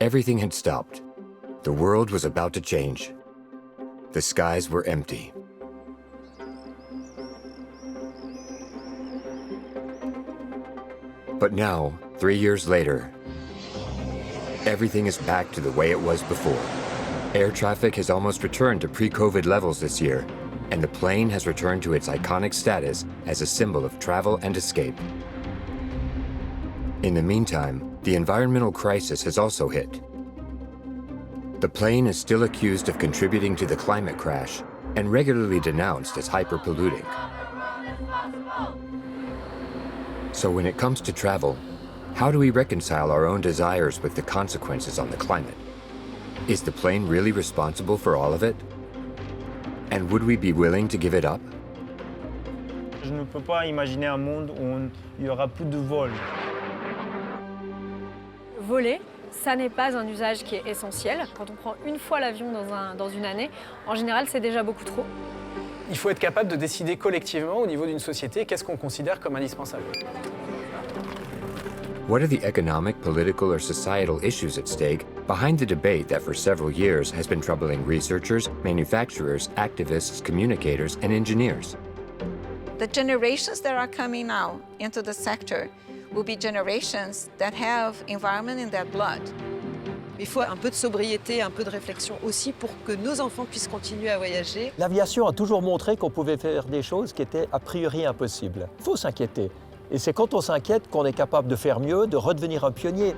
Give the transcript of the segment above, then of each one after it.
everything had stopped. The world was about to change. The skies were empty. But now, 3 years later, everything is back to the way it was before. Air traffic has almost returned to pre-COVID levels this year, and the plane has returned to its iconic status as a symbol of travel and escape. In the meantime, the environmental crisis has also hit. The plane is still accused of contributing to the climate crash and regularly denounced as hyperpolluting. So when it comes to travel, how do we reconcile our own desires with the consequences on the climate? Is the plane really responsible for all of it? And would we be willing to give it up? Je ne peux pas imaginer un monde où il n'y aura plus de vol. Voler, ça n'est pas un usage qui est essentiel. Quand on prend une fois l'avion dans une année, en général, c'est déjà beaucoup trop. Il faut être capable de décider collectivement au niveau d'une société qu'est-ce qu'on considère comme indispensable. What are the economic, political, or societal issues at stake behind the debate that for several years has been troubling researchers, manufacturers, activists, communicators, and engineers? The generations that are coming now into the sector will be generations that have environment in their blood. Il faut un peu de sobriété, un peu de réflexion aussi pour que nos enfants puissent continuer à voyager. L'aviation a toujours montré qu'on pouvait faire des choses qui étaient a priori impossibles. Il faut s'inquiéter. Et c'est quand on s'inquiète qu'on est capable de faire mieux, de redevenir un pionnier.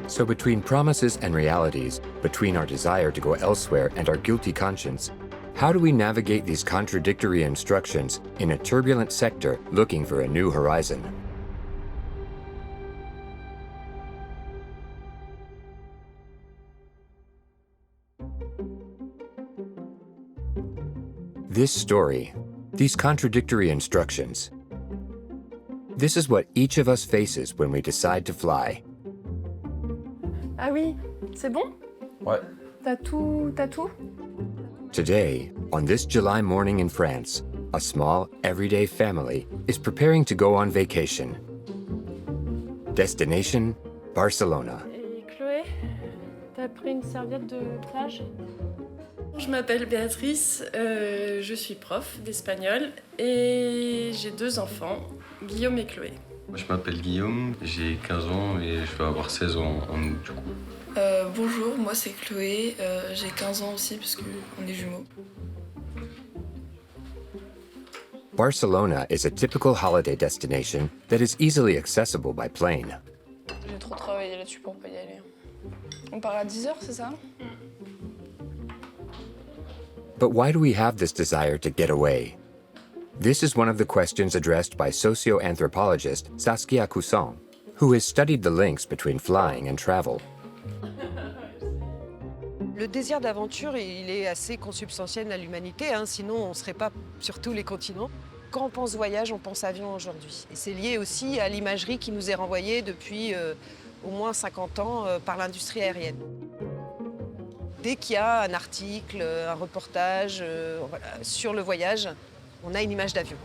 So between promises and realities, between our desire to go elsewhere and our guilty conscience, how do we navigate these contradictory instructions in a turbulent sector looking for a new horizon? This story, these contradictory instructions, this is what each of us faces when we decide to fly. Ah oui, c'est bon? Ouais. T'as tout? Today, on this July morning in France, a small, everyday family is preparing to go on vacation. Destination, Barcelona. Et Chloé, t'as pris une serviette de plage? Je m'appelle Béatrice, je suis prof d'espagnol et j'ai 2 enfants, Guillaume et Chloé. Je m'appelle Guillaume, j'ai 15 ans et je vais avoir 16 ans en août du coup. Bonjour, moi c'est Chloé, j'ai 15 ans aussi parce qu'on est jumeaux. Barcelona is a typical holiday destination that is easily accessible by plane. J'ai trop travaillé là-dessus pour pas y aller. On part à 10h, c'est ça? But why do we have this desire to get away? This is one of the questions addressed by socio-anthropologist Saskia Couson, who has studied the links between flying and travel. Le désir d'aventure, il est assez consubstantiel à l'humanité, hein, sinon on ne serait pas sur tous les continents. Quand on pense voyage, on pense avion aujourd'hui. Et c'est lié aussi à l'imagerie qui nous est renvoyée depuis au moins 50 ans par l'industrie aérienne. Dès qu'il y a un article, un reportage sur le voyage, on a une image d'avion.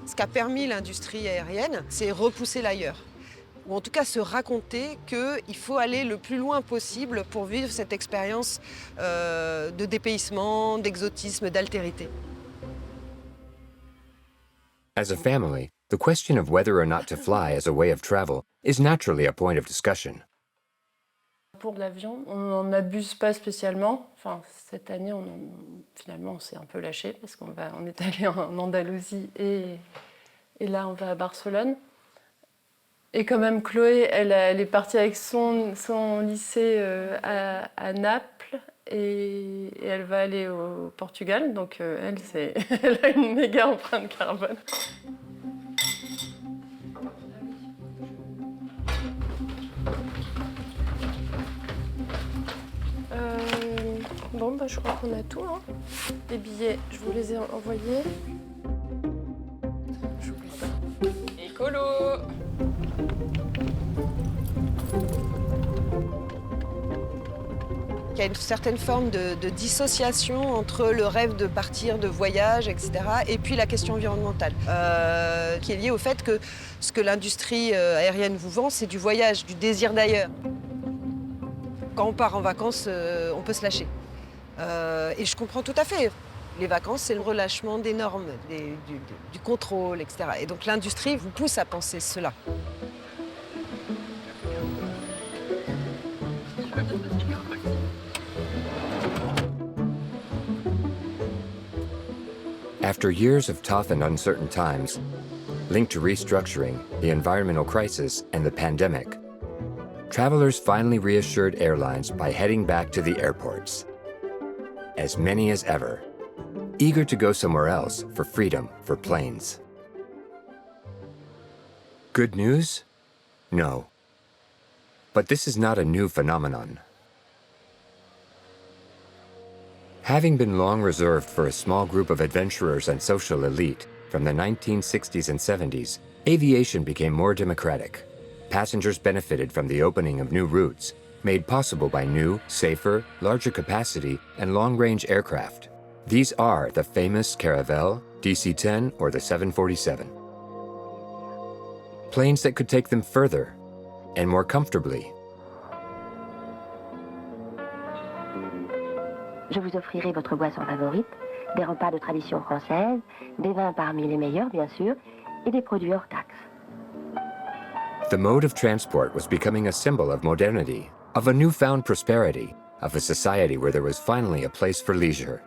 Ce qu'a permis l'industrie aérienne, c'est repousser l'ailleurs. Ou en tout cas se raconter qu'il faut aller le plus loin possible pour vivre cette expérience de dépaysement, d'exotisme, d'altérité. As a family, the question of whether or not to fly as a way of travel is naturally a point of discussion. Pour l'avion, on n'en abuse pas spécialement. Enfin, cette année, finalement, on s'est un peu lâché parce qu'on est allé en Andalousie et là, on va à Barcelone. Et quand même, Chloé, elle est partie avec son lycée à Naples et elle va aller au Portugal. Donc, elle a une méga empreinte carbone. Bon, bah, je crois qu'on a tout. Hein. Les billets, je vous les ai envoyés. J'oublie pas. Écolo! Il y a une certaine forme de dissociation entre le rêve de partir, de voyage, etc., et puis la question environnementale, qui est liée au fait que ce que l'industrie aérienne vous vend, c'est du voyage, du désir d'ailleurs. Quand on part en vacances, on peut se lâcher. Et je comprends tout à fait. Les vacances, c'est le relâchement des normes, du contrôle, etc. Et donc l'industrie vous pousse à penser cela. After years of tough and uncertain times, linked to restructuring, the environmental crisis, and the pandemic, travelers finally reassured airlines by heading back to the airports. As many as ever, eager to go somewhere else for freedom for planes. Good news? No. But this is not a new phenomenon. Having been long reserved for a small group of adventurers and social elite, from the 1960s and 70s, aviation became more democratic. Passengers benefited from the opening of new routes, made possible by new, safer, larger capacity, and long-range aircraft. These are the famous Caravelle, DC-10, or the 747. Planes that could take them further and more comfortably. Je vous offrirai votre boisson favorite, des repas de tradition française, des vins parmi les meilleurs bien sûr, et des produits hors taxe. The mode of transport was becoming a symbol of modernity, of a newfound prosperity, of a society where there was finally a place for leisure.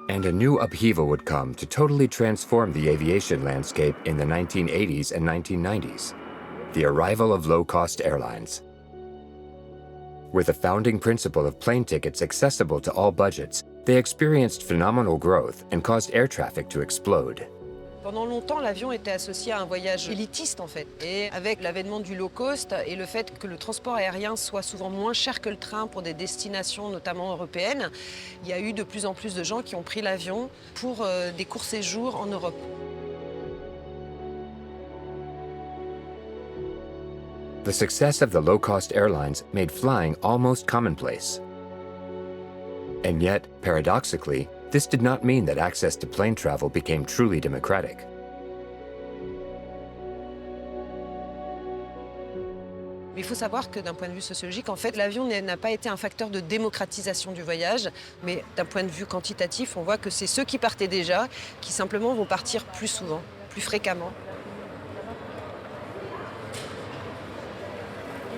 And a new upheaval would come to totally transform the aviation landscape in the 1980s and 1990s, the arrival of low-cost airlines. With the founding principle of plane tickets accessible to all budgets, they experienced phenomenal growth and caused air traffic to explode. Pendant longtemps, l'avion était associé à un voyage élitiste, en fait. Et avec l'avènement du low cost et le fait que le transport aérien soit souvent moins cher que le train pour des destinations, notamment européennes, il y a eu de plus en plus de gens qui ont pris l'avion pour des courts séjours en Europe. The success of the low-cost airlines made flying almost commonplace. And yet, paradoxically, this did not mean that access to plane travel became truly democratic. Il faut savoir que d'un point de vue sociologique, en fait, l'avion n'a pas été un facteur de démocratisation du voyage, mais d'un point de vue quantitatif, on voit que c'est ceux qui partaient déjà qui simplement vont partir plus souvent, plus fréquemment.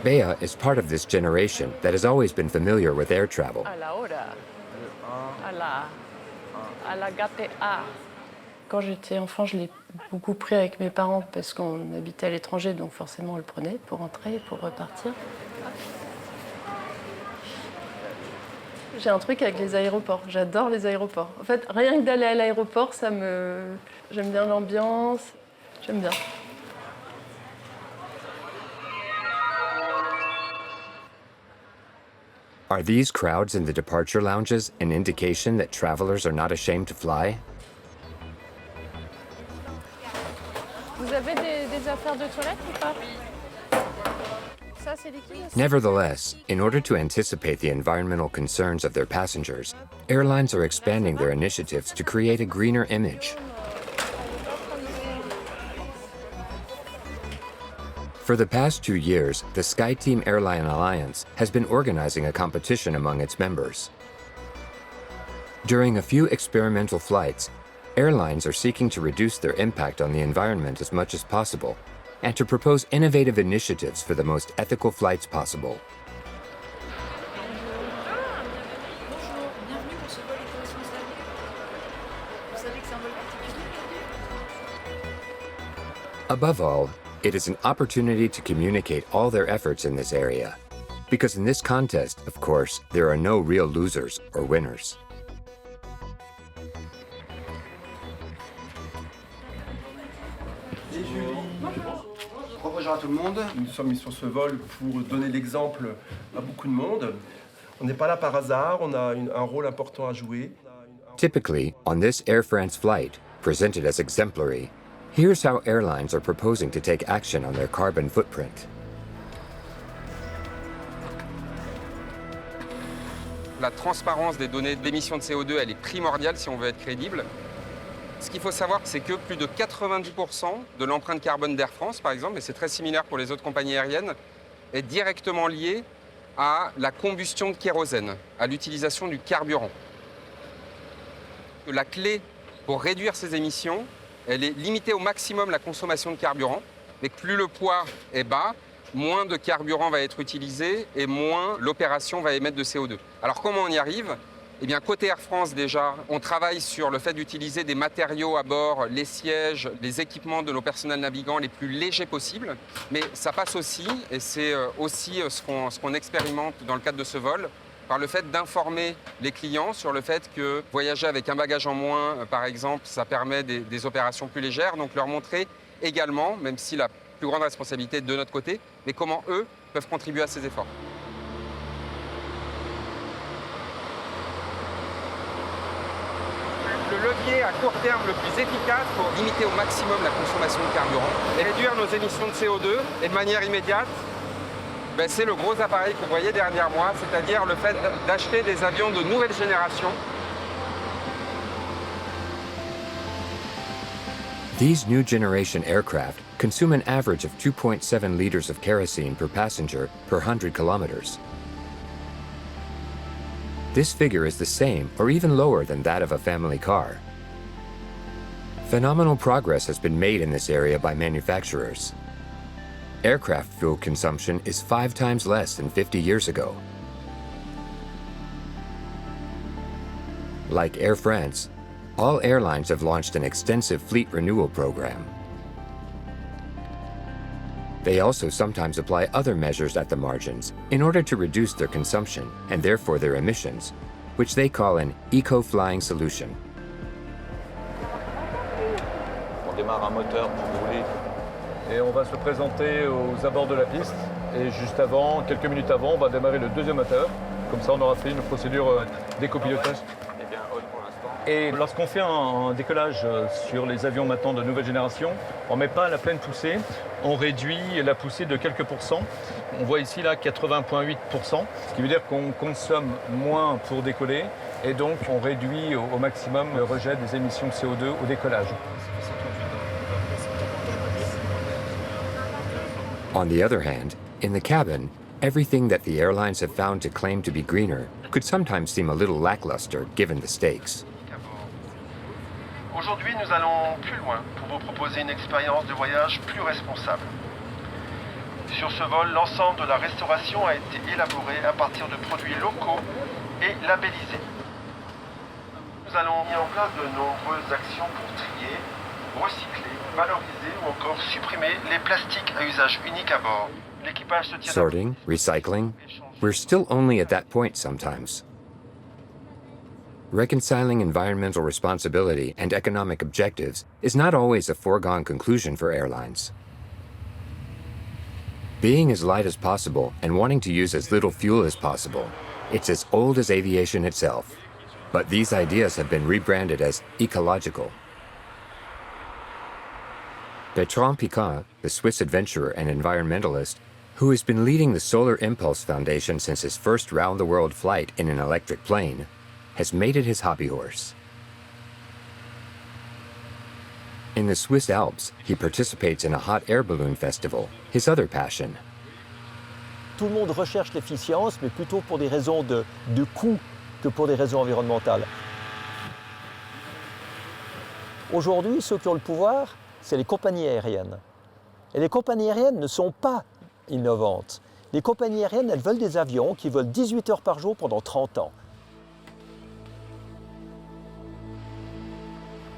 Bea is part of this generation that has always been familiar with air travel. À la hora. À la gâté A. Quand j'étais enfant, je l'ai beaucoup pris avec mes parents parce qu'on habitait à l'étranger, donc forcément on le prenait pour rentrer, pour repartir. J'ai un truc avec les aéroports, j'adore les aéroports. En fait, rien que d'aller à l'aéroport, j'aime bien l'ambiance, j'aime bien. Are these crowds in the departure lounges an indication that travelers are not ashamed to fly? Vous avez des affaires de toilette ou pas? Ça, c'est liquide aussi. Nevertheless, in order to anticipate the environmental concerns of their passengers, airlines are expanding their initiatives to create a greener image. For the past 2 years, the SkyTeam Airline Alliance has been organizing a competition among its members. During a few experimental flights, airlines are seeking to reduce their impact on the environment as much as possible and to propose innovative initiatives for the most ethical flights possible. Above all, it is an opportunity to communicate all their efforts in this area. Because in this contest, of course, there are no real losers or winners. Bonjour à tout le monde. Nous sommes sur ce vol pour donner l'exemple à beaucoup de monde. On n'est pas là par hasard, on a un rôle important à jouer. Typically, on this Air France flight, presented as exemplary, here's how airlines are proposing to take action on their carbon footprint. La transparence des données d'émissions de CO2, elle est primordiale si on veut être crédible. Ce qu'il faut savoir, c'est que plus de 90% de l'empreinte carbone d'Air France, par exemple, et c'est très similaire pour les autres compagnies aériennes, est directement liée à la combustion de kérosène, à l'utilisation du carburant. La clé pour réduire ces émissions, elle est limiter au maximum la consommation de carburant, mais plus le poids est bas, moins de carburant va être utilisé et moins l'opération va émettre de CO2. Alors comment on y arrive ? Eh bien, côté Air France, déjà, on travaille sur le fait d'utiliser des matériaux à bord, les sièges, les équipements de nos personnels navigants les plus légers possibles. Mais ça passe aussi, et c'est aussi ce qu'on expérimente dans le cadre de ce vol, par le fait d'informer les clients sur le fait que voyager avec un bagage en moins, par exemple, ça permet des opérations plus légères. Donc leur montrer également, même si la plus grande responsabilité est de notre côté, mais comment eux peuvent contribuer à ces efforts. Le levier à court terme le plus efficace pour limiter au maximum la consommation de carburant et réduire nos émissions de CO2 et de manière immédiate, c'est le gros appareil que vous voyez derrière moi, c'est-à-dire le fait d'acheter des avions de nouvelle génération. These new generation aircraft consume an average of 2.7 liters of kerosene per passenger per 100 kilometers. This figure is the same or even lower than that of a family car. Phenomenal progress has been made in this area by manufacturers. Aircraft fuel consumption is 5 times less than 50 years ago. Like Air France, all airlines have launched an extensive fleet renewal program. They also sometimes apply other measures at the margins in order to reduce their consumption and therefore their emissions, which they call an eco-flying solution. On démarre un moteur pour rouler. Et on va se présenter aux abords de la piste. Et juste avant, quelques minutes avant, on va démarrer le deuxième moteur. Comme ça, on aura fait une procédure d'écopilotage. Et lorsqu'on fait un décollage sur les avions maintenant de nouvelle génération, on ne met pas à la pleine poussée, on réduit la poussée de quelques pourcents. On voit ici là 80,8%, ce qui veut dire qu'on consomme moins pour décoller et donc on réduit au maximum le rejet des émissions de CO2 au décollage. On the other hand, in the cabin, everything that the airlines have found to claim to be greener could sometimes seem a little lackluster given the stakes. Aujourd'hui, nous allons plus loin pour vous proposer une expérience de voyage plus responsable. Sur ce vol, l'ensemble de la restauration a été élaboré à partir de produits locaux et labellisés. Nous allons mettre en place de nombreuses actions pour trier, recycler, valoriser ou encore supprimer les plastiques à usage unique à bord. L'équipage se tient... Sorting, recycling, we're still only at that point sometimes. Reconciling environmental responsibility and economic objectives is not always a foregone conclusion for airlines. Being as light as possible and wanting to use as little fuel as possible, it's as old as aviation itself. But these ideas have been rebranded as ecological. Bertrand Piquant, the Swiss adventurer and environmentalist, who has been leading the Solar Impulse Foundation since his first round-the-world flight in an electric plane, has made it his hobby horse. In the Swiss Alps, he participates in a hot air balloon festival, his other passion. Tout le monde recherche l'efficience, mais plutôt pour des raisons de coût que pour des raisons environnementales. Aujourd'hui, ceux qui ont le pouvoir, c'est les compagnies aériennes. Et les compagnies aériennes ne sont pas innovantes. Les compagnies aériennes, elles veulent des avions qui volent 18 heures par jour pendant 30 ans.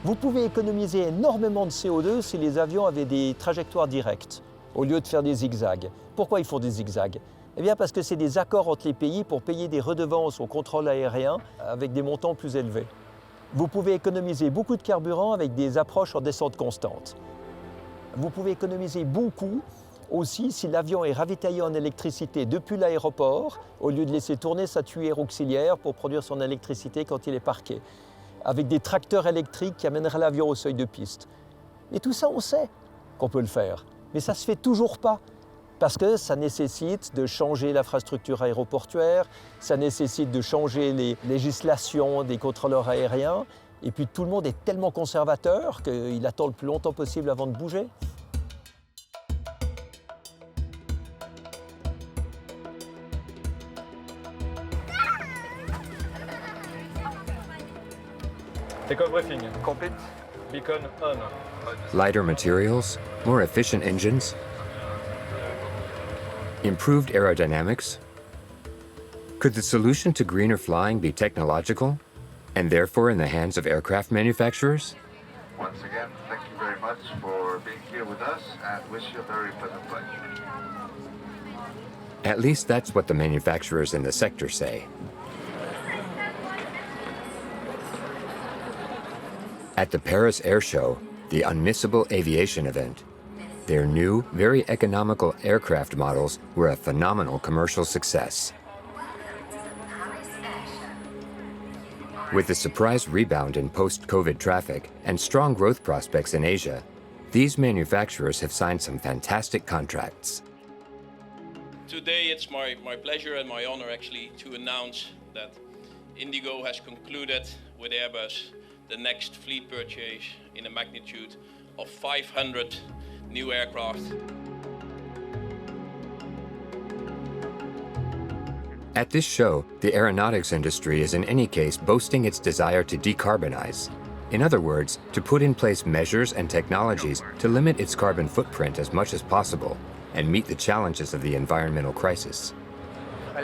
Vous pouvez économiser énormément de CO2 si les avions avaient des trajectoires directes, au lieu de faire des zigzags. Pourquoi ils font des zigzags? Eh bien parce que c'est des accords entre les pays pour payer des redevances au contrôle aérien avec des montants plus élevés. Vous pouvez économiser beaucoup de carburant avec des approches en descente constante. Vous pouvez économiser beaucoup aussi si l'avion est ravitaillé en électricité depuis l'aéroport, au lieu de laisser tourner sa tuyère auxiliaire pour produire son électricité quand il est parqué, avec des tracteurs électriques qui amèneraient l'avion au seuil de piste. Et tout ça, on sait qu'on peut le faire, mais ça ne se fait toujours pas. Parce que ça nécessite de changer l'infrastructure aéroportuaire, ça nécessite de changer les législations des contrôleurs aériens. Et puis tout le monde est tellement conservateur qu'il attend le plus longtemps possible avant de bouger. Take-off briefing. Complete. Beacon on. Lighter materials, more efficient engines, improved aerodynamics. Could the solution to greener flying be technological, and therefore in the hands of aircraft manufacturers? Once again, thank you very much for being here with us and wish you a very pleasant flight. At least that's what the manufacturers in the sector say. At the Paris Air Show, the unmissable aviation event, their new, very economical aircraft models were a phenomenal commercial success. With the surprise rebound in post-COVID traffic and strong growth prospects in Asia, these manufacturers have signed some fantastic contracts. Today it's my pleasure and my honor actually to announce that Indigo has concluded with Airbus the next fleet purchase in a magnitude of 500 new aircraft. At this show, the aeronautics industry is in any case boasting its desire to decarbonize. In other words, to put in place measures and technologies to limit its carbon footprint as much as possible and meet the challenges of the environmental crisis.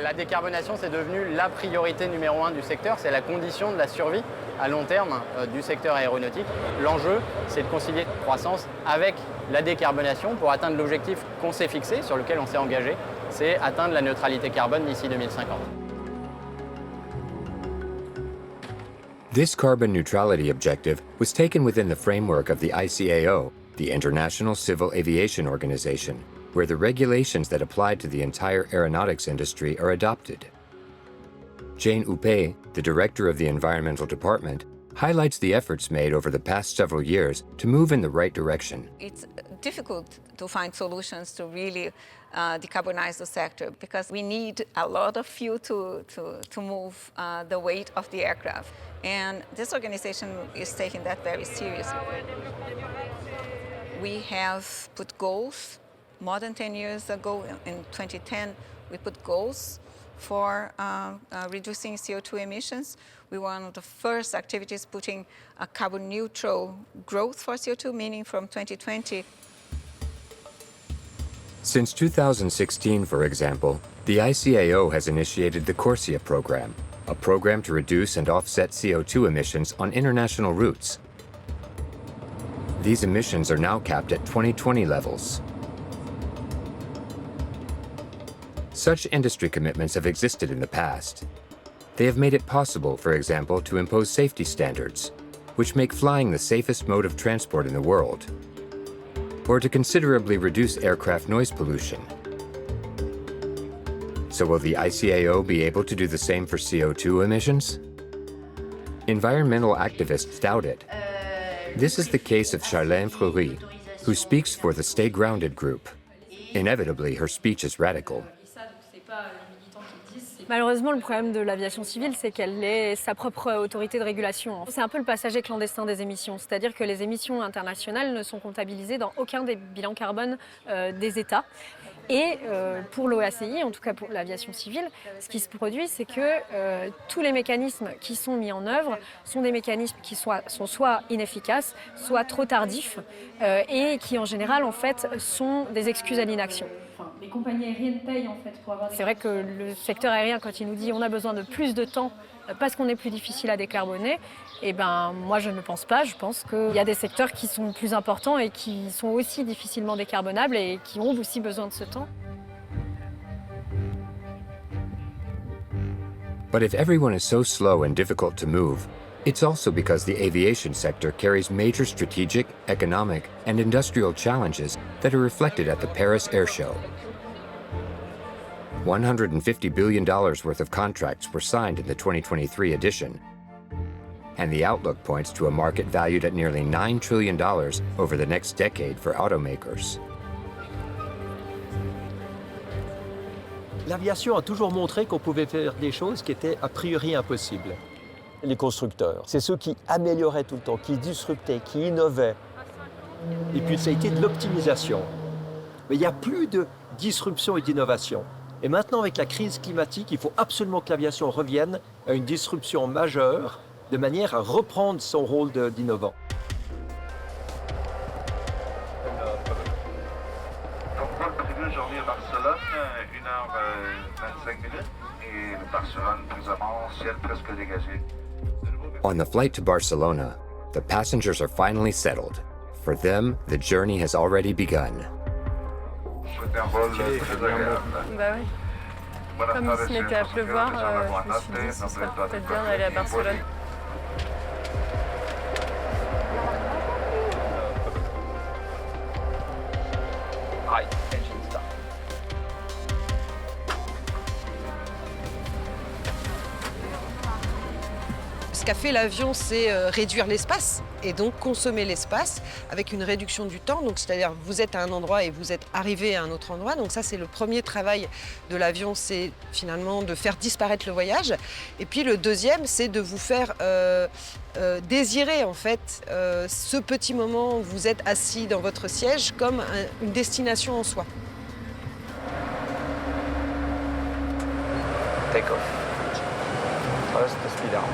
La décarbonation, c'est devenu la priorité numéro 1 du secteur, c'est la condition de la survie à long terme du secteur aéronautique. L'enjeu, c'est de concilier la croissance avec la décarbonation pour atteindre l'objectif qu'on s'est fixé, sur lequel on s'est engagé, c'est atteindre la neutralité carbone d'ici 2050. This carbon neutrality objective was taken within the framework of the ICAO, the International Civil Aviation Organization, where the regulations that apply to the entire aeronautics industry are adopted. Jane Huppé, the director of the Environmental Department, highlights the efforts made over the past several years to move in the right direction. It's difficult to find solutions to really decarbonize the sector because we need a lot of fuel to move the weight of the aircraft. And this organization is taking that very seriously. We have put goals. More than 10 years ago, in 2010, we put goals for reducing CO2 emissions. We were one of the first activities putting a carbon neutral growth for CO2, meaning from 2020. Since 2016, for example, the ICAO has initiated the CORSIA program, a program to reduce and offset CO2 emissions on international routes. These emissions are now capped at 2020 levels. Such industry commitments have existed in the past. They have made it possible, for example, to impose safety standards, which make flying the safest mode of transport in the world, or to considerably reduce aircraft noise pollution. So will the ICAO be able to do the same for CO2 emissions? Environmental activists doubt it. This is the case of Charlène Fleury, who speaks for the Stay Grounded group. Inevitably, her speech is radical. Malheureusement, le problème de l'aviation civile, c'est qu'elle est sa propre autorité de régulation. C'est un peu le passager clandestin des émissions, c'est-à-dire que les émissions internationales ne sont comptabilisées dans aucun des bilans carbone des États. Et pour l'OACI, en tout cas pour l'aviation civile, ce qui se produit, c'est que tous les mécanismes qui sont mis en œuvre sont des mécanismes qui sont soit inefficaces, soit trop tardifs, et qui en général en fait sont des excuses à l'inaction. Les compagnies aériennes payent en fait pour avoir... C'est vrai que le secteur aérien, quand il nous dit on a besoin de plus de temps parce qu'on est plus difficile à décarboner, eh ben moi je ne pense pas. Je pense qu'il y a des secteurs qui sont plus importants et qui sont aussi difficilement décarbonables et qui ont aussi besoin de ce temps. But if everyone is so slow and difficult to move, it's also because the aviation sector carries major strategic, economic, and industrial challenges that are reflected at the Paris Air Show. $150 billion worth of contracts were signed in the 2023 edition, and the outlook points to a market valued at nearly $9 trillion over the next decade for automakers. L'aviation a toujours montré qu'on pouvait faire des choses qui étaient a priori impossibles. Les constructeurs, c'est ceux qui amélioraient tout le temps, qui disruptaient, qui innovaient. Et puis ça a été de l'optimisation. Mais il n'y a plus de disruption et d'innovation. Et maintenant, avec la crise climatique, il faut absolument que l'aviation revienne à une disruption majeure, de manière à reprendre son rôle d'innovant. Donc, vol prévu aujourd'hui à Barcelone, 1h25 et Barcelone présentement, ciel presque dégagé. On the flight to Barcelona, the passengers are finally settled. For them, the journey has already begun. Souhaitez un vol très agréable. Bah oui. Comme il se mettait à pleuvoir, je me suis dit ce serait peut-être bien d'aller à Barcelone. Ce qu'a fait l'avion, c'est réduire l'espace et donc consommer l'espace avec une réduction du temps. Donc, c'est-à-dire vous êtes à un endroit et vous êtes arrivé à un autre endroit. Donc ça, c'est le premier travail de l'avion, c'est finalement de faire disparaître le voyage. Et puis le deuxième, c'est de vous faire désirer en fait ce petit moment où vous êtes assis dans votre siège comme une destination en soi. Take off. First, the speed arm.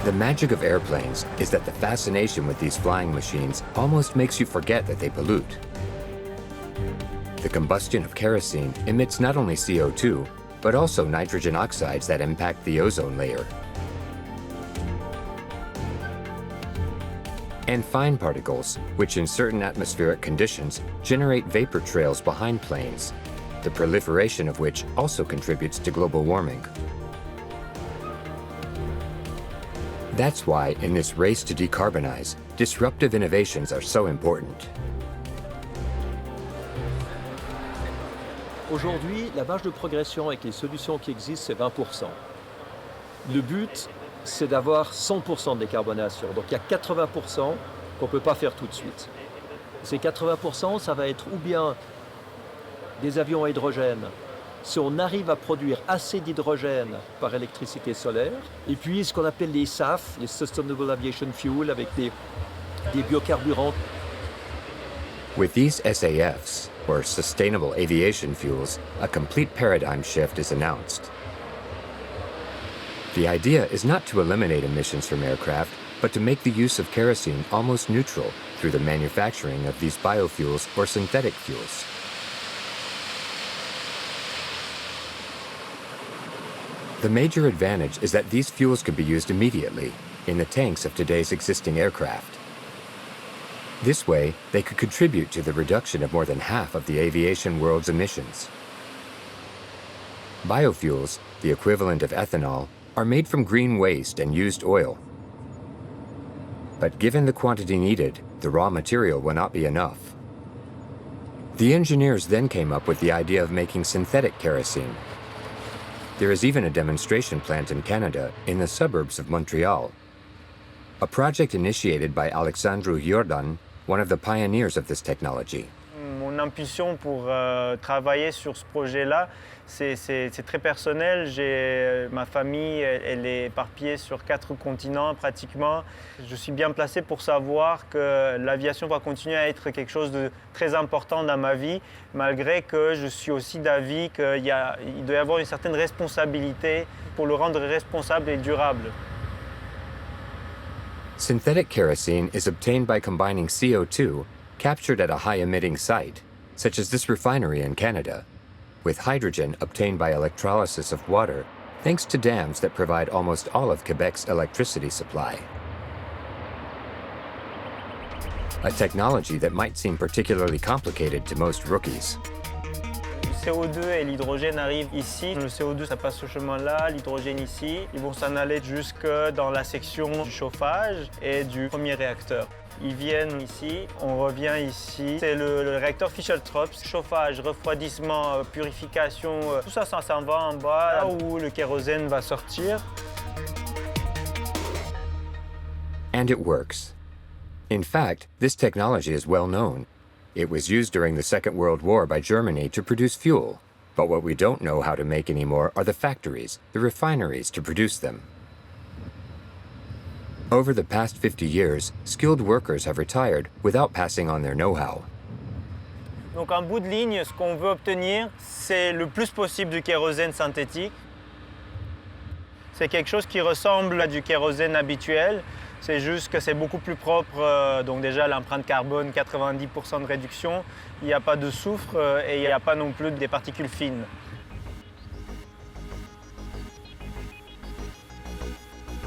The magic of airplanes is that the fascination with these flying machines almost makes you forget that they pollute. The combustion of kerosene emits not only CO2, but also nitrogen oxides that impact the ozone layer. And fine particles, which in certain atmospheric conditions generate vapor trails behind planes, the proliferation of which also contributes to global warming. That's why, in this race to decarbonize, disruptive innovations are so important. Aujourd'hui, la marge de progression avec les solutions qui existent, c'est 20%. Le but, c'est d'avoir 100% de décarbonation. Donc il y a 80% qu'on ne peut pas faire tout de suite. Ces 80%, ça va être ou bien des avions à hydrogène, si on arrive à produire assez d'hydrogène par électricité solaire, et puis ce qu'on appelle les SAF, les Sustainable Aviation Fuel, avec des biocarburants. With these SAFs, or Sustainable Aviation Fuels, a complete paradigm shift is announced. The idea is not to eliminate emissions from aircraft, but to make the use of kerosene almost neutral through the manufacturing of these biofuels or synthetic fuels. The major advantage is that these fuels can be used immediately in the tanks of today's existing aircraft. This way, they could contribute to the reduction of more than half of the aviation world's emissions. Biofuels, the equivalent of ethanol, are made from green waste and used oil. But given the quantity needed, the raw material will not be enough. The engineers then came up with the idea of making synthetic kerosene. There is even a demonstration plant in Canada in the suburbs of Montreal. A project initiated by Alexandru Jordan, one of the pioneers of this technology. Mon impulsion pour travailler sur ce projet-là, c'est très personnel. Ma famille, elle est éparpillée sur 4 continents pratiquement. Je suis bien placé pour savoir que l'aviation va continuer à être quelque chose de très important dans ma vie, malgré que je suis aussi d'avis qu'il doit y avoir une certaine responsabilité pour le rendre responsable et durable. Synthetic kerosene is obtained by combining CO2, captured at a high-emitting site, such as this refinery in Canada, with hydrogen obtained by electrolysis of water, thanks to dams that provide almost all of Quebec's electricity supply. A technology that might seem particularly complicated to most rookies. Le CO2 et l'hydrogène arrivent ici. Le CO2, ça passe ce chemin-là, l'hydrogène ici. Ils vont s'en aller jusque dans la section du chauffage et du premier réacteur. Ils viennent ici, on revient ici. C'est le réacteur Fischer-Tropsch. Chauffage, refroidissement, purification, tout ça, ça s'en va en bas, là où le kérosène va sortir. And it works. In fact, this technology is well known. It was used during the Second World War by Germany to produce fuel. But what we don't know how to make anymore are the factories, the refineries to produce them. Over the past 50 years, skilled workers have retired without passing on their know-how. Donc en bout de ligne, ce qu'on veut obtenir, c'est le plus possible du kérosène synthétique. C'est quelque chose qui ressemble à du kérosène habituel, c'est juste que c'est beaucoup plus propre, donc déjà l'empreinte carbone, 90% de réduction, il n'y a pas de soufre et il n'y a pas non plus des particules fines.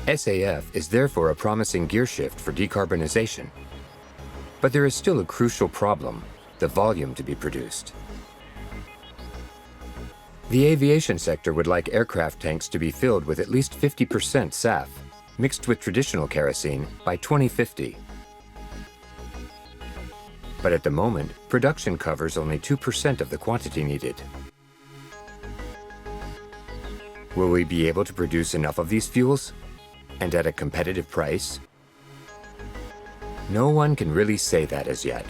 SAF is therefore a promising gear shift for decarbonization. But there is still a crucial problem, the volume to be produced. The aviation sector would like aircraft tanks to be filled with at least 50% SAF, mixed with traditional kerosene, by 2050. But at the moment, production covers only 2% of the quantity needed. Will we be able to produce enough of these fuels? And at a competitive price? No one can really say that as yet.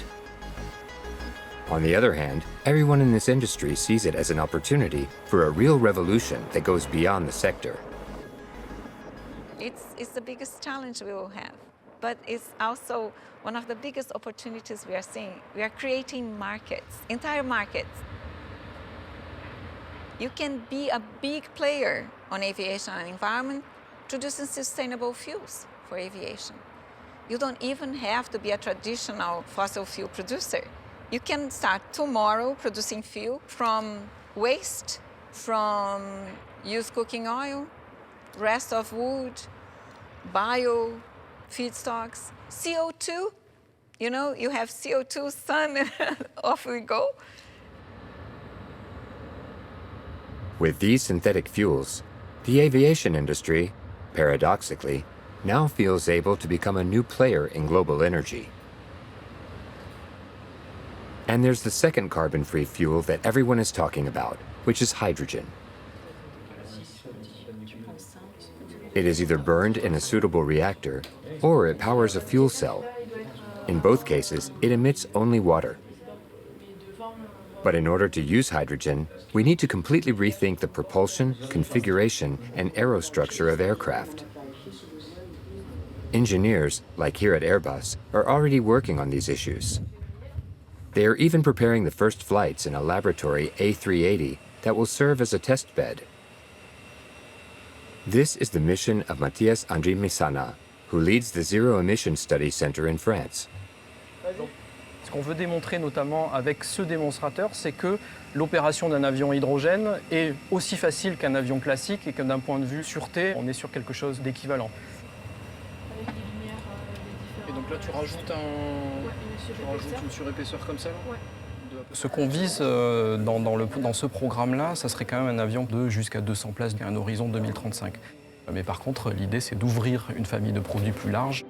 On the other hand, everyone in this industry sees it as an opportunity for a real revolution that goes beyond the sector. It's the biggest challenge we will have, but it's also one of the biggest opportunities we are seeing. We are creating markets, entire markets. You can be a big player on aviation and environment, producing sustainable fuels for aviation. You don't even have to be a traditional fossil fuel producer. You can start tomorrow producing fuel from waste, from used cooking oil, rest of wood, bio feedstocks, CO2. You know, you have CO2, sun, and off we go. With these synthetic fuels, the aviation industry, paradoxically, now feels able to become a new player in global energy. And there's the second carbon-free fuel that everyone is talking about, which is hydrogen. It is either burned in a suitable reactor, or it powers a fuel cell. In both cases, it emits only water. But in order to use hydrogen, we need to completely rethink the propulsion, configuration, and aerostructure of aircraft. Engineers, like here at Airbus, are already working on these issues. They are even preparing the first flights in a laboratory A380 that will serve as a test bed. This is the mission of Mathias Andrimisana, who leads the Zero Emission Study Center in France. Ce qu'on veut démontrer notamment avec ce démonstrateur, c'est que l'opération d'un avion hydrogène est aussi facile qu'un avion classique et que d'un point de vue sûreté, on est sur quelque chose d'équivalent. Et donc là, tu rajoutes une surépaisseur comme ça là ? Ouais. Ce qu'on vise dans ce programme-là, ça serait quand même un avion de jusqu'à 200 places à un horizon 2035. Mais par contre, l'idée, c'est d'ouvrir une famille de produits plus large.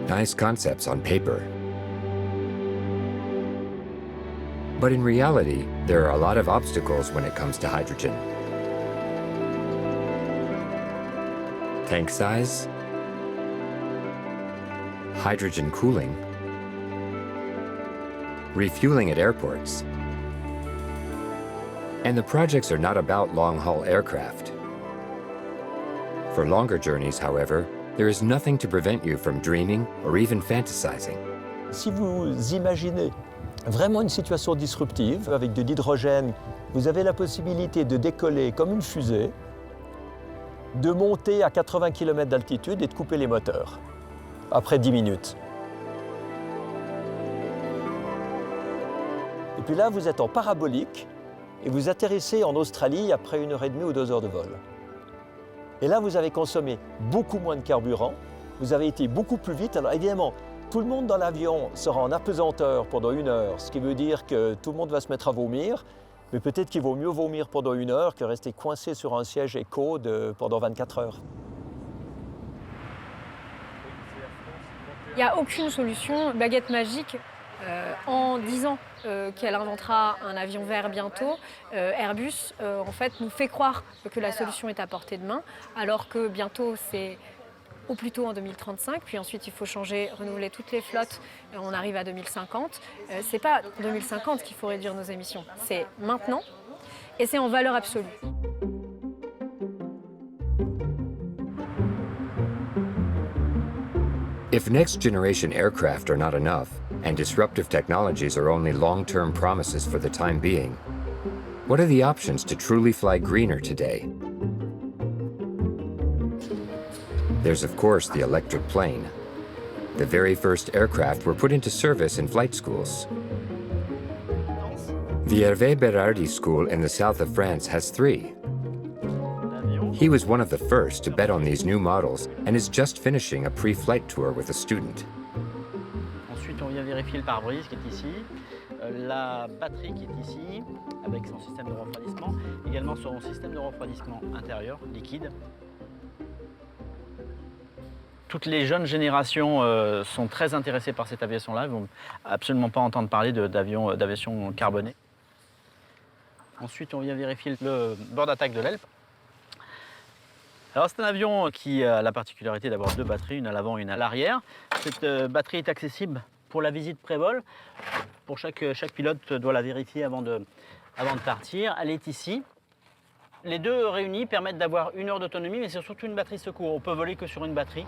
Nice concepts on paper. But in reality, there are a lot of obstacles when it comes to hydrogen. Tank size, hydrogen cooling, refueling at airports. And the projects are not about long-haul aircraft. For longer journeys, however, there is nothing to prevent you from dreaming or even fantasizing. Si vous imaginez vraiment une situation disruptive avec de l'hydrogène, vous avez la possibilité de décoller comme une fusée, de monter à 80 km d'altitude et de couper les moteurs après 10 minutes. Et puis là, vous êtes en parabolique et vous atterrissez en Australie après 1h30 ou 2 heures de vol. Et là, vous avez consommé beaucoup moins de carburant, vous avez été beaucoup plus vite. Alors évidemment, tout le monde dans l'avion sera en apesanteur pendant 1 heure, ce qui veut dire que tout le monde va se mettre à vomir, mais peut-être qu'il vaut mieux vomir pendant 1 heure que rester coincé sur un siège éco pendant 24 heures. Il n'y a aucune solution, baguette magique. En disant qu'elle inventera un avion vert bientôt, Airbus en fait nous fait croire que la solution est à portée de main, alors que bientôt c'est au plus tôt en 2035, puis ensuite il faut changer, renouveler toutes les flottes, on arrive à 2050. C'est pas 2050 qu'il faut réduire nos émissions, c'est maintenant et c'est en valeur absolue. If next-generation aircraft are not enough, and disruptive technologies are only long-term promises for the time being, what are the options to truly fly greener today? There's of course the electric plane. The very first aircraft were put into service in flight schools. The Hervé Berardi School in the south of France has 3. He was one of the first to bet on these new models and is just finishing a pre-flight tour with a student. Ensuite, on vient vérifier le pare-brise qui est ici, la batterie qui est ici, avec son système de refroidissement, également son système de refroidissement intérieur, liquide. Toutes les jeunes générations sont très intéressées par cette aviation-là, ils ne vont absolument pas entendre parler d'aviation carbonée. Ensuite, on vient vérifier le bord d'attaque de l'aile. Alors c'est un avion qui a la particularité d'avoir 2 batteries, une à l'avant et une à l'arrière. Cette batterie est accessible pour la visite pré-vol. Pour chaque pilote doit la vérifier avant de partir. Elle est ici. Les 2 réunis permettent d'avoir 1 heure d'autonomie, mais c'est surtout une batterie secours. On peut voler que sur une batterie.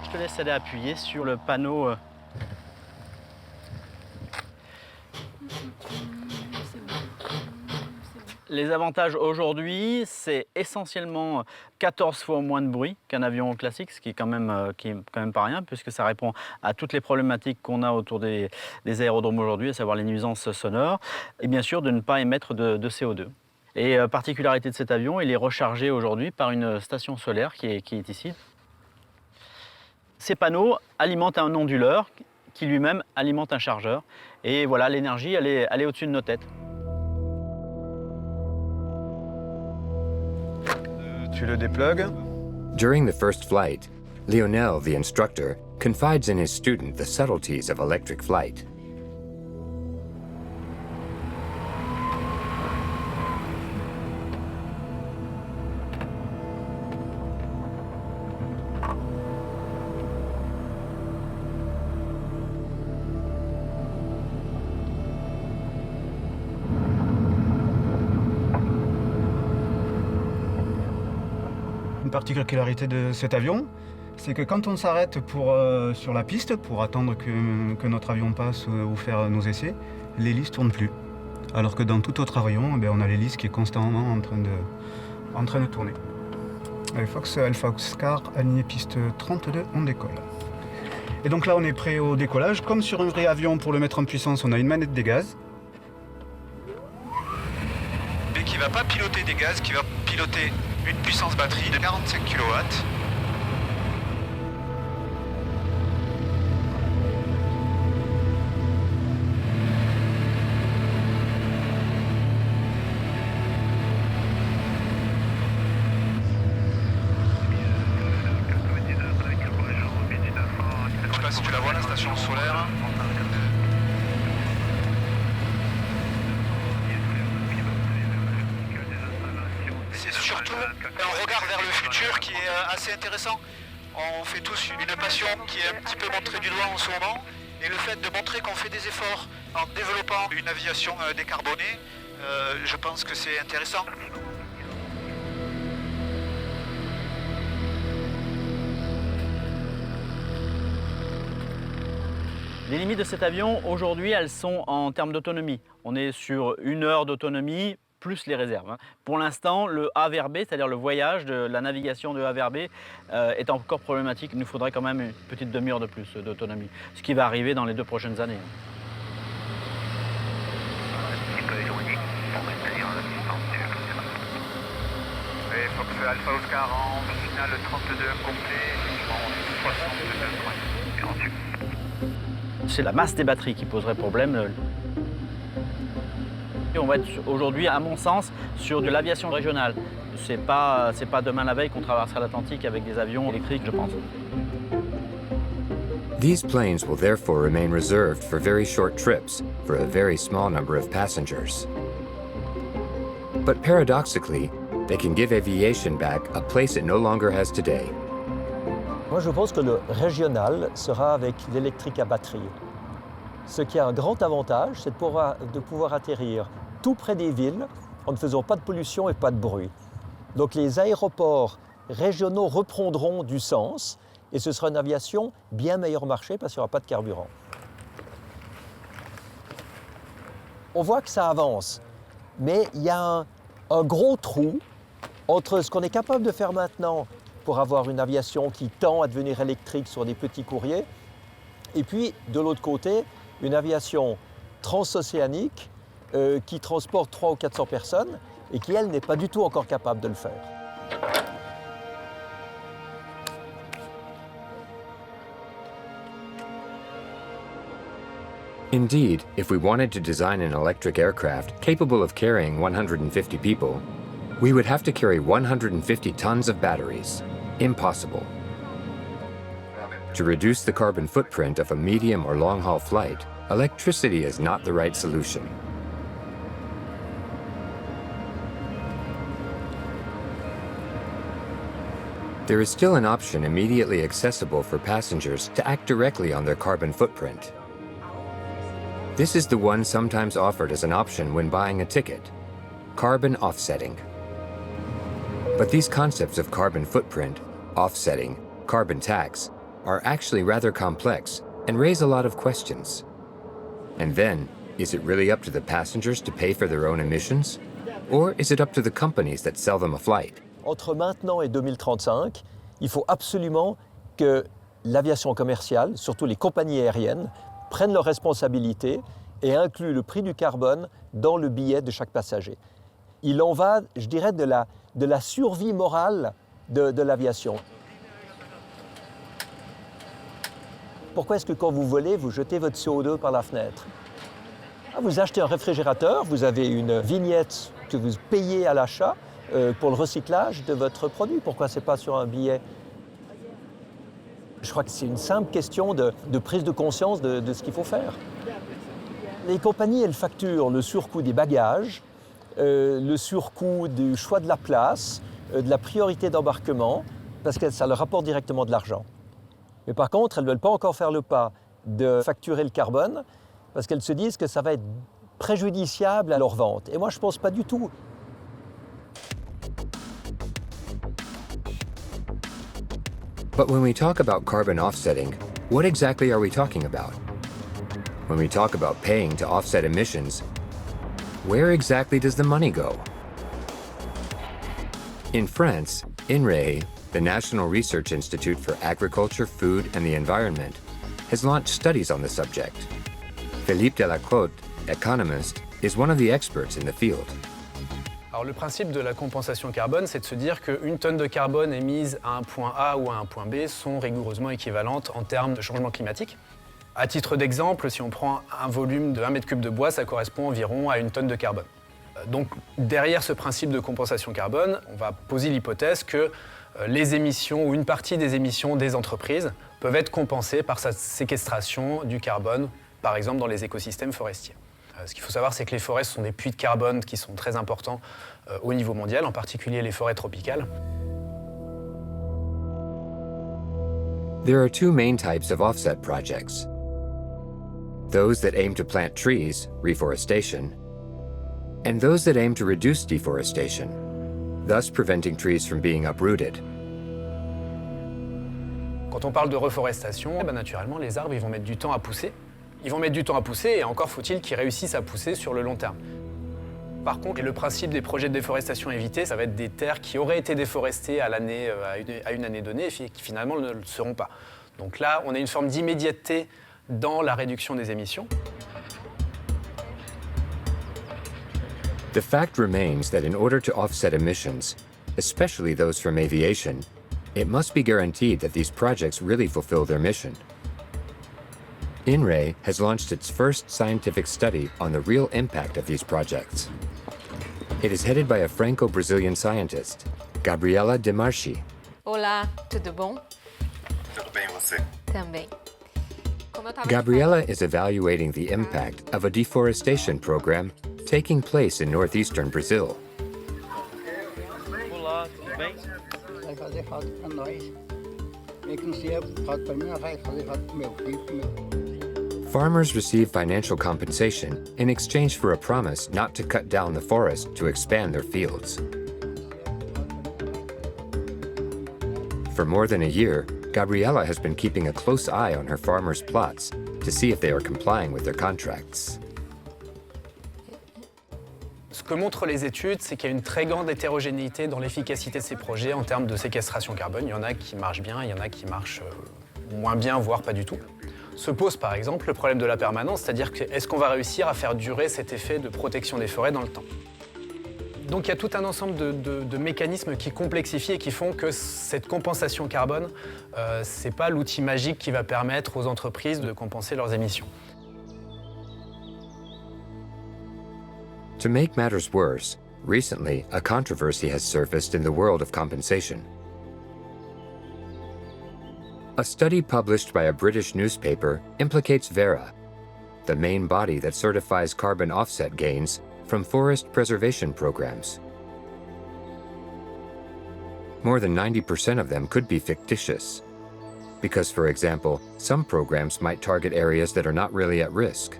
Je te laisse aller appuyer sur le panneau. Les avantages aujourd'hui, c'est essentiellement 14 fois moins de bruit qu'un avion classique, ce qui est quand même pas rien, puisque ça répond à toutes les problématiques qu'on a autour des aérodromes aujourd'hui, à savoir les nuisances sonores, et bien sûr de ne pas émettre de CO2. Et particularité de cet avion, il est rechargé aujourd'hui par une station solaire qui est ici. Ces panneaux alimentent un onduleur qui lui-même alimente un chargeur. Et voilà, l'énergie, elle est au-dessus de nos têtes. Tu le déplugues. During the first flight, Lionel, the instructor, confides in his student the subtleties of electric flight. Une particularité de cet avion, c'est que quand on s'arrête sur la piste pour attendre que notre avion passe ou faire nos essais, l'hélice ne tourne plus. Alors que dans tout autre avion, on a l'hélice qui est constamment en train de tourner. Allez, Fox Alpha Oscar, aligné piste 32, on décolle. Et donc là on est prêt au décollage. Comme sur un vrai avion, pour le mettre en puissance, on a une manette des gaz. Mais qui ne va pas piloter des gaz, qui va piloter une puissance batterie de 45 kW. Je sais pas si tu la vois, la station solaire. C'est surtout un regard vers le futur qui est assez intéressant. On fait tous une passion qui est un petit peu montrée du doigt en ce moment. Et le fait de montrer qu'on fait des efforts en développant une aviation décarbonée, je pense que c'est intéressant. Les limites de cet avion, aujourd'hui, elles sont en termes d'autonomie. On est sur 1 heure d'autonomie, plus les réserves. Pour l'instant, le A vers B, c'est-à-dire le voyage, la navigation de A vers B, est encore problématique. Il nous faudrait quand même une petite demi-heure de plus d'autonomie, ce qui va arriver dans les 2 prochaines années. Et Fox Alpha Oscar en finale 32 complet, 62 C'est la masse des batteries qui poserait problème. Et on va être aujourd'hui, à mon sens, sur de l'aviation régionale. C'est pas demain la veille qu'on traversera l'Atlantique avec des avions électriques, je pense. These planes will therefore remain reserved for very short trips for a very small number of passengers. But paradoxically, they can give aviation back a place it no longer has today. Moi, je pense que le régional sera avec l'électrique à batterie. Ce qui a un grand avantage, c'est de pouvoir atterrir tout près des villes en ne faisant pas de pollution et pas de bruit. Donc les aéroports régionaux reprendront du sens et ce sera une aviation bien meilleur marché parce qu'il n'y aura pas de carburant. On voit que ça avance, mais il y a un gros trou entre ce qu'on est capable de faire maintenant pour avoir une aviation qui tend à devenir électrique sur des petits courriers, et puis de l'autre côté, une aviation transocéanique qui transporte 300 ou 400 personnes et qui, elle, n'est pas du tout encore capable de le faire. Indeed, if we wanted to design an electric aircraft capable of carrying 150 people, we would have to carry 150 tons of batteries. Impossible. To reduce the carbon footprint of a medium or long-haul flight, electricity is not the right solution. There is still an option immediately accessible for passengers to act directly on their carbon footprint. This is the one sometimes offered as an option when buying a ticket: carbon offsetting. But these concepts of carbon footprint, offsetting, carbon tax are actually rather complex and raise a lot of questions. And then, is it really up to the passengers to pay for their own emissions? Or is it up to the companies that sell them a flight? Entre maintenant et 2035, il faut absolument que l'aviation commerciale, surtout les compagnies aériennes, prennent leurs responsabilités et incluent le prix du carbone dans le billet de chaque passager. Il en va, je dirais, de la survie morale de l'aviation. Pourquoi est-ce que quand vous volez, vous jetez votre CO2 par la fenêtre? Vous achetez un réfrigérateur, vous avez une vignette que vous payez à l'achat pour le recyclage de votre produit. Pourquoi ce n'est pas sur un billet? Je crois que c'est une simple question de prise de conscience de ce qu'il faut faire. Les compagnies, elles facturent le surcoût des bagages, le surcoût du choix de la place, de la priorité d'embarquement, parce que ça leur rapporte directement de l'argent. Mais par contre, elles ne veulent pas encore faire le pas de facturer le carbone, parce qu'elles se disent que ça va être préjudiciable à leur vente. Et moi, je ne pense pas du tout. But when we talk about carbon offsetting, what exactly are we talking about? When we talk about paying to offset emissions, where exactly does the money go? In France, INRAE, the National Research Institute for Agriculture, Food and the Environment, has launched studies on the subject. Philippe Delacroix, economist, is one of the experts in the field. Alors le principe de la compensation carbone, c'est de se dire qu'une tonne de carbone émise à un point A ou à un point B sont rigoureusement équivalentes en termes de changement climatique. À titre d'exemple, si on prend un volume de 1 mètre cube de bois, ça correspond environ à une tonne de carbone. Donc derrière ce principe de compensation carbone, on va poser l'hypothèse que les émissions ou une partie des émissions des entreprises peuvent être compensées par sa séquestration du carbone, par exemple dans les écosystèmes forestiers. Ce qu'il faut savoir, c'est que les forêts sont des puits de carbone qui sont très importants au niveau mondial, en particulier les forêts tropicales. There are two main types of offset projects. Those that aim to plant trees, reforestation, and those that aim to reduce deforestation, thus preventing trees from being uprooted. Quand on parle de reforestation, naturellement, les arbres ils vont mettre du temps à pousser. Ils vont mettre du temps à pousser et encore faut-il qu'ils réussissent à pousser sur le long terme. Par contre, le principe des projets de déforestation évitée, ça va être des terres qui auraient été déforestées à une année donnée et qui finalement ne le seront pas. Donc là, on a une forme d'immédiateté dans la réduction des émissions. The fact remains that in order to offset emissions, especially those from aviation, it must be guaranteed that these projects really fulfill their mission. INRAE has launched its first scientific study on the real impact of these projects. It is headed by a Franco-Brazilian scientist, Gabriela Demarchi. Olá, tudo bom? Tudo bem, você? Também. Gabriela is evaluating the impact of a deforestation program taking place in northeastern Brazil. Olá, tudo bem? Vai fazer falta para nós. Farmers receive financial compensation in exchange for a promise not to cut down the forest to expand their fields. For more than a year, Gabriela has been keeping a close eye on her farmers' plots to see if they are complying with their contracts. Ce que montrent les études, c'est qu'il y a une très grande hétérogénéité dans l'efficacité de ces projets en termes de séquestration carbone. Il y en a qui marchent bien, il y en a qui marchent moins bien, voire pas du tout. Se pose par exemple le problème de la permanence, c'est-à-dire que est-ce qu'on va réussir à faire durer cet effet de protection des forêts dans le temps? Donc il y a tout un ensemble de mécanismes qui complexifient et qui font que cette compensation carbone, ce n'est pas l'outil magique qui va permettre aux entreprises de compenser leurs émissions. To make matters worse, recently a controversy has surfaced in the world of compensation. A study published by a British newspaper implicates Verra, the main body that certifies carbon offset gains from forest preservation programs. More than 90% of them could be fictitious, because, for example, some programs might target areas that are not really at risk.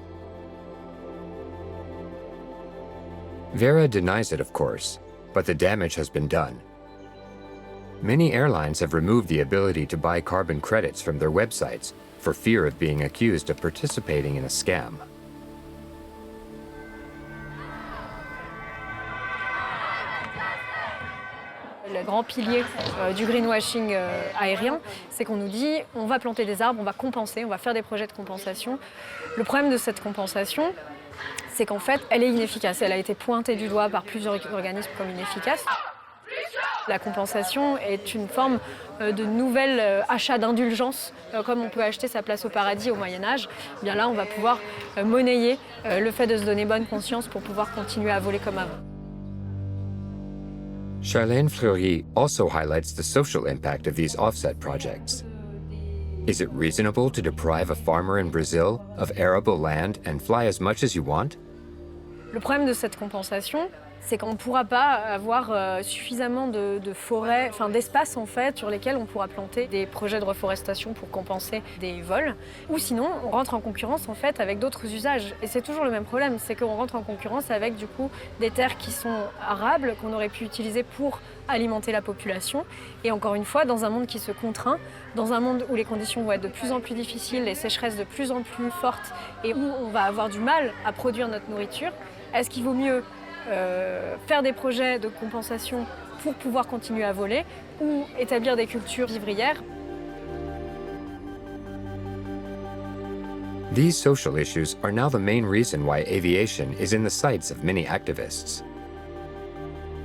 Verra denies it, of course, but the damage has been done. Many airlines have removed the ability to buy carbon credits from their websites for fear of being accused of participating in a scam. Le grand pilier du greenwashing aérien, c'est qu'on nous dit on va planter des arbres, on va compenser, on va faire des projets de compensation. Le problème de cette compensation, c'est qu'en fait, elle est inefficace. Elle a été pointée du doigt par plusieurs organismes comme inefficace. La compensation est une forme de nouvel achat d'indulgence, comme on peut acheter sa place au paradis au Moyen-Âge. Bien là, on va pouvoir monnayer le fait de se donner bonne conscience pour pouvoir continuer à voler comme avant. Charlène Fleury also highlights the social impact of these offset projects. Is it reasonable to deprive a farmer in Brazil of arable land and fly as much as you want? Le problème de cette compensation, c'est qu'on ne pourra pas avoir suffisamment de forêts, d'espaces en fait, sur lesquels on pourra planter des projets de reforestation pour compenser des vols. Ou sinon, on rentre en concurrence en fait avec d'autres usages. Et c'est toujours le même problème, c'est qu'on rentre en concurrence avec du coup des terres qui sont arables, qu'on aurait pu utiliser pour alimenter la population. Et encore une fois, dans un monde qui se contraint, dans un monde où les conditions vont être de plus en plus difficiles, les sécheresses de plus en plus fortes et où on va avoir du mal à produire notre nourriture, est-ce qu'il vaut mieux faire des projets de compensation pour pouvoir continuer à voler ou établir des cultures vivrières? These social issues are now the main reason why aviation is in the sights of many activists.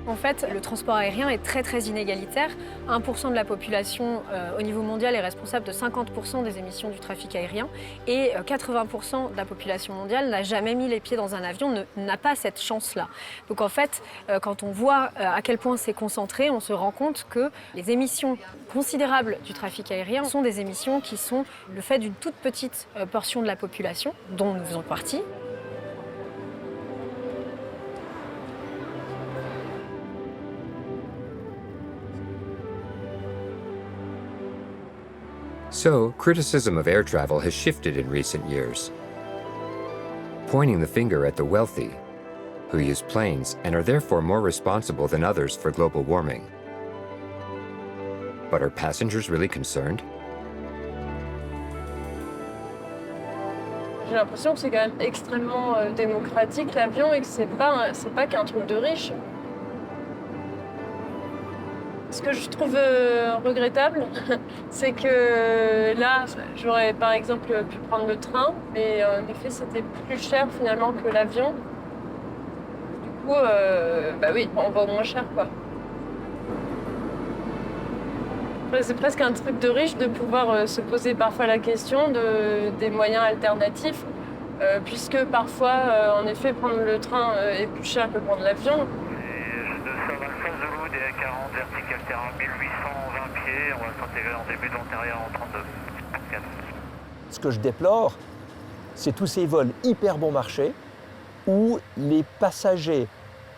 En fait, le transport aérien est très inégalitaire. 1% de la population au niveau mondial est responsable de 50% des émissions du trafic aérien et 80% de la population mondiale n'a jamais mis les pieds dans un avion, n'a pas cette chance-là. Donc en fait, quand on voit à quel point c'est concentré, on se rend compte que les émissions considérables du trafic aérien sont des émissions qui sont le fait d'une toute petite portion de la population, dont nous faisons partie. So, criticism of air travel has shifted in recent years, pointing the finger at the wealthy, who use planes and are therefore more responsible than others for global warming. But are passengers really concerned? J'ai l'impression que c'est quand même extrêmement démocratique l'avion et que c'est pas qu'un truc de riche. Ce que je trouve regrettable, c'est que là, j'aurais par exemple pu prendre le train, mais en effet, c'était plus cher finalement que l'avion. Du coup, oui, on va au moins cher, quoi. C'est presque un truc de riche de pouvoir se poser parfois la question des moyens alternatifs, puisque parfois, en effet, prendre le train est plus cher que prendre l'avion. 40 vertical terrain 1820 pieds, on va s'intégrer en début de l'antérieur en 32. Ce que je déplore, c'est tous ces vols hyper bon marché où les passagers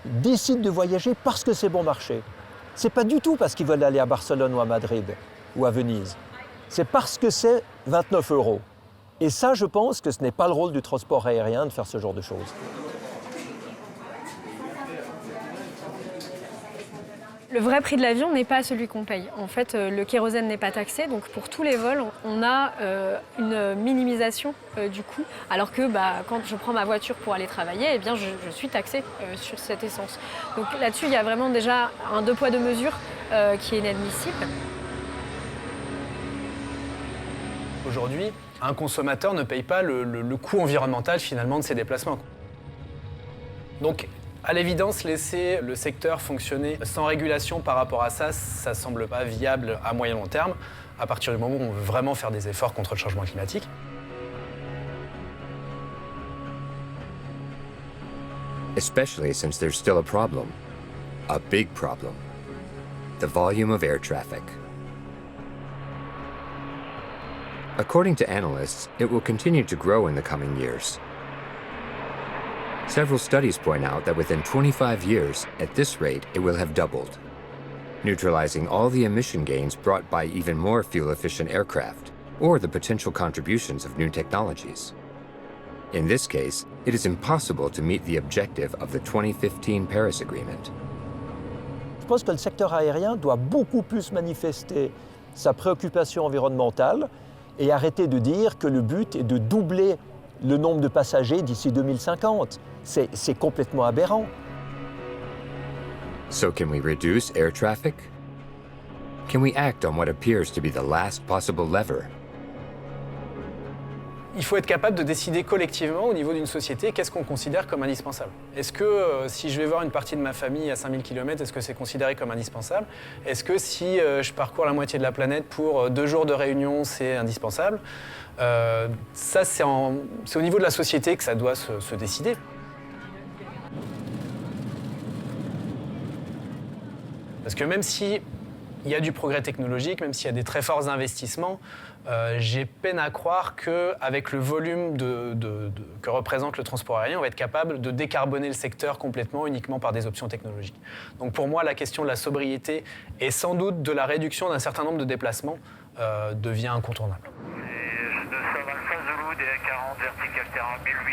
décident de voyager parce que c'est bon marché. C'est pas du tout parce qu'ils veulent aller à Barcelone ou à Madrid ou à Venise. c'est parce que c'est 29 €. Et ça, je pense que ce n'est pas le rôle du transport aérien de faire ce genre de choses. Le vrai prix de l'avion n'est pas celui qu'on paye. En fait, le kérosène n'est pas taxé, donc pour tous les vols, on a une minimisation du coût. Alors que quand je prends ma voiture pour aller travailler, eh bien, je suis taxée sur cette essence. Donc là-dessus, il y a vraiment déjà un deux poids deux mesures qui est inadmissible. Aujourd'hui, un consommateur ne paye pas le coût environnemental finalement de ses déplacements. Donc, à l'évidence, laisser le secteur fonctionner sans régulation par rapport à ça, ça ne semble pas viable à moyen long terme, à partir du moment où on veut vraiment faire des efforts contre le changement climatique. Especially since there's still a problem. A big problem. The volume of air traffic. According to analysts, it will continue to grow in the coming years. Several studies point out that within 25 years, at this rate, it will have doubled, neutralizing all the emission gains brought by even more fuel-efficient aircraft, or the potential contributions of new technologies. In this case, it is impossible to meet the objective of the 2015 Paris Agreement. Je pense que le secteur aérien doit beaucoup plus manifester sa préoccupation environnementale et arrêter de dire que le but est de doubler le nombre de passagers d'ici 2050. C'est complètement aberrant. So can we reduce air traffic? Can we act on what appears to be the last possible lever? Il faut être capable de décider collectivement au niveau d'une société qu'est-ce qu'on considère comme indispensable. Est-ce que si je vais voir une partie de ma famille à 5000 km, est-ce que c'est considéré comme indispensable? Est-ce que si je parcours la moitié de la planète pour 2 jours de réunion, c'est indispensable? Ça, c'est au niveau de la société que ça doit se décider. Parce que même s'il y a du progrès technologique, même s'il y a des très forts investissements, j'ai peine à croire qu'avec le volume que représente le transport aérien, on va être capable de décarboner le secteur complètement uniquement par des options technologiques. Donc pour moi, la question de la sobriété et sans doute de la réduction d'un certain nombre de déplacements devient incontournable.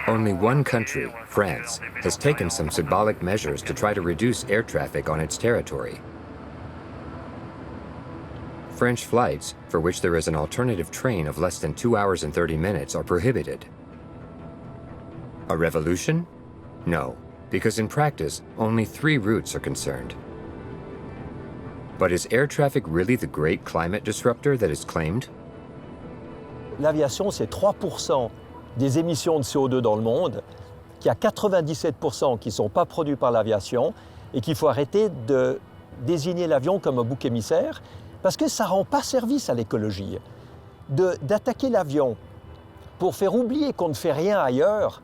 Only one country, France, has taken some symbolic measures to try to reduce air traffic on its territory. French flights, for which there is an alternative train of less than 2 hours and 30 minutes, are prohibited. A revolution? No, because in practice, only 3 routes are concerned. But is air traffic really the great climate disruptor that is claimed? L'aviation, c'est 3% des émissions de CO2 dans le monde, qu'il y a 97% qui ne sont pas produits par l'aviation et qu'il faut arrêter de désigner l'avion comme un bouc émissaire parce que ça ne rend pas service à l'écologie. D'attaquer l'avion pour faire oublier qu'on ne fait rien ailleurs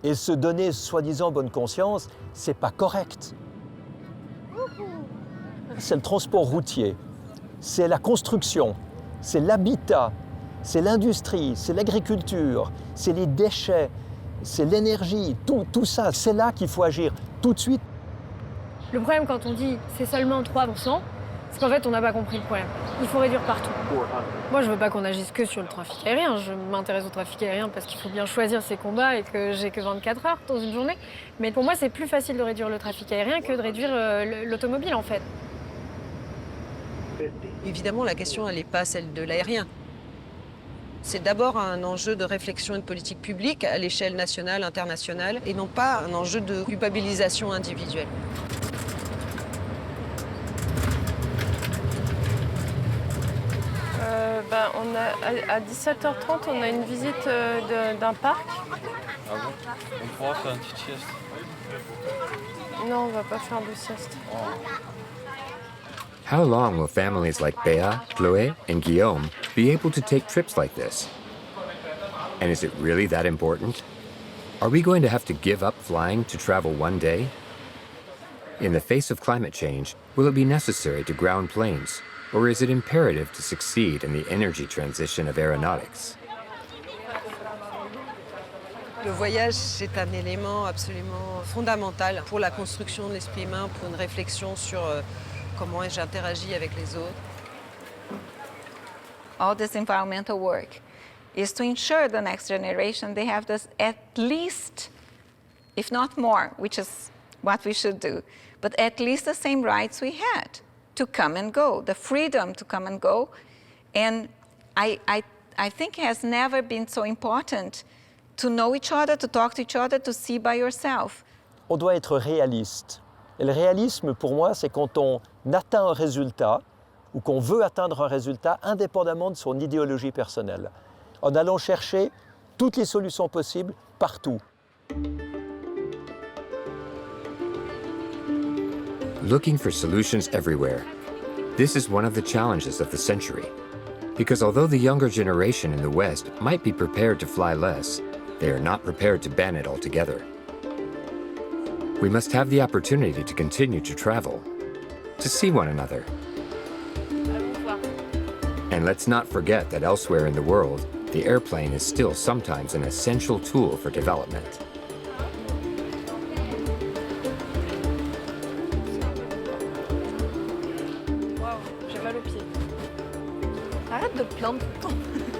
et se donner soi-disant bonne conscience, ce n'est pas correct. C'est le transport routier, c'est la construction, c'est l'habitat, c'est l'industrie, c'est l'agriculture, c'est les déchets, c'est l'énergie, tout ça, c'est là qu'il faut agir tout de suite. Le problème quand on dit c'est seulement 3%, c'est qu'en fait on n'a pas compris le problème. Il faut réduire partout. Moi je veux pas qu'on agisse que sur le trafic aérien, je m'intéresse au trafic aérien parce qu'il faut bien choisir ses combats et que j'ai que 24 heures dans une journée. Mais pour moi c'est plus facile de réduire le trafic aérien que de réduire l'automobile en fait. Évidemment la question elle n'est pas celle de l'aérien. C'est d'abord un enjeu de réflexion et de politique publique à l'échelle nationale, internationale, et non pas un enjeu de culpabilisation individuelle. On a, à 17h30, on a une visite d'un parc. Ah bon? On pourra faire une petite sieste? Non, on va pas faire de sieste. Oh. How long will families like Béa, Chloé, and Guillaume be able to take trips like this? And is it really that important? Are we going to have to give up flying to travel one day? In the face of climate change, will it be necessary to ground planes? Or is it imperative to succeed in the energy transition of aeronautics? Le voyage, c'est un élément absolument fondamental pour la construction de l'esprit humain, pour une réflexion sur comment j'interagis avec les autres. all this environmental work, is to ensure the next generation they have this at least, if not more, which is what we should do, but at least the same rights we had to come and go, the freedom to come and go. And I think it has never been so important to know each other, to talk to each other, to see by yourself. On doit être réaliste. Et le réalisme, pour moi, c'est quand on atteint un résultat ou qu'on veut atteindre un résultat indépendamment de son idéologie personnelle, en allant chercher toutes les solutions possibles partout. Looking for solutions everywhere. This is one of the challenges of the century. Because although the younger generation in the West might be prepared to fly less, they are not prepared to ban it altogether. We must have the opportunity to continue to travel, to see one another. And let's not forget that elsewhere in the world, the airplane is still sometimes an essential tool for development. Wow, j'ai mal aux pieds. Arrête de te plaindre tout le temps.